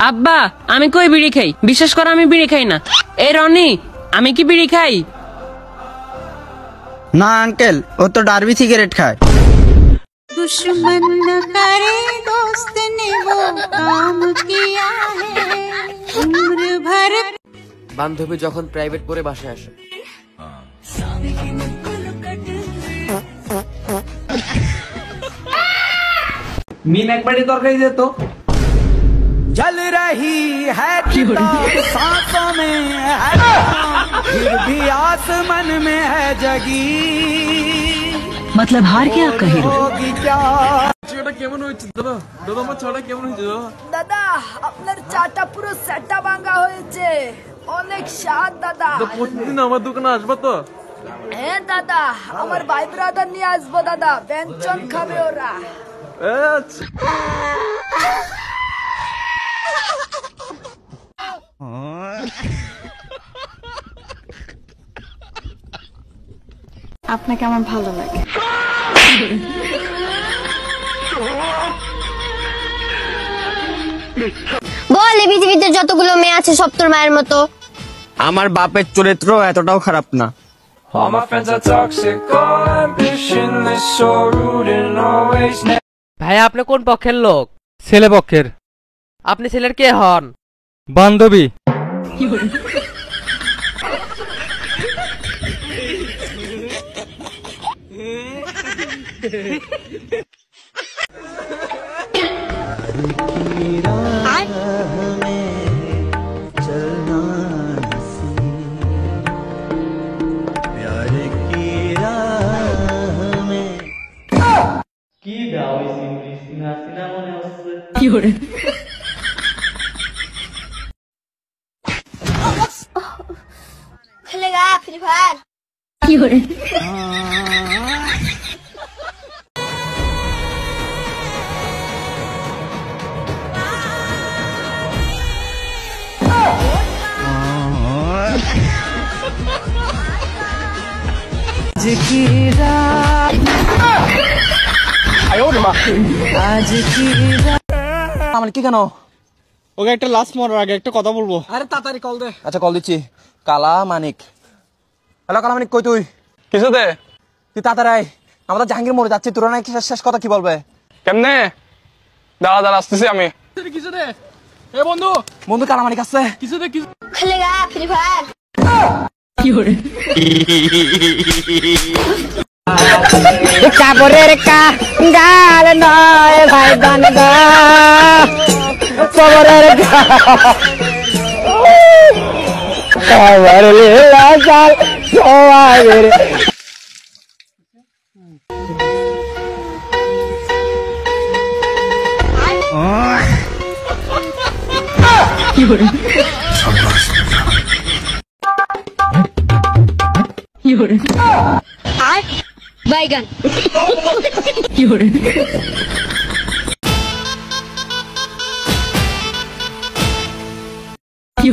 আব্বা আমি কই বিড়ি খাই, বিশ্বাস করো আমি বিড়ি খাই না। এই রনি আমি কি বিড়ি খাই? না আঙ্কেল, ও তো ডার্বি সিগারেট খায়। दुश्मन न करे दोस्त ने वो काम किया है उम्र भर। বান্ধবী যখন প্রাইভেট পড়ে বাসায় আসে, মিম একবারই তরকারি দে তো। जल रही है सांसों में है फिर भी आसमान में है जगी। मतलब हार के आपका हीरो। ছড়াটা কেমন হয়েছে দাদা? দাদা আমার ছড়াটা কেমন হয়েছে দাদা? দাদা আপনার চাটা পুরো সেটা ভাঙা হয়েছে, অনেক স্বাদ দাদা। তো প্রতিদিন আমার দোকানে আসবা তো? হ্যাঁ দাদা, আমার ভাই ব্রাদার নিয়ে আসবো দাদা, ব্যঞ্জন খাবে ওরা। আচ্ছা। আপনাকে আমার ভালো লাগে। বল এই পৃথিবীতে যতগুলো মেয়ে আছে সব তোর মায়ের মতো। আমার বাপের চরিত্র এতটাও খারাপ না। ভাইয়া আপনি কোন পক্ষের লোক? ছেলে পক্ষের। আপনি ছেলের কে হন? বান্ধবী। খেলেগা ফ্রি ফায়ার। আমার কি কেন? ওকে একটা লাস্ট মরার আগে একটা কথা বলবো। আরে তাড়াতাড়ি কল দে। আচ্ছা কল দিচ্ছি। কালা মানিক। হ্যালো কালা মানিক, কই তুই? কিছু দে। তুই তাড়াতাড়ি আয়, আমরা জাহাঙ্গীর মোড়ে যাচ্ছি। তোরা নাকি শেষ কথা কি বলবে? কেমনে? দাঁড়া দাঁড়া আসতেছি আমি। কিছু দে। এ বন্ধু, বন্ধু কালা মানিক আসছে। কিছু দে। কিছু খেলেগা ফ্রি ফায়ার। চাবরের কা গাল নয় ভাই বানগা, চাবরের চাবর লীলা গাল সোয়াগের। बैगन। কি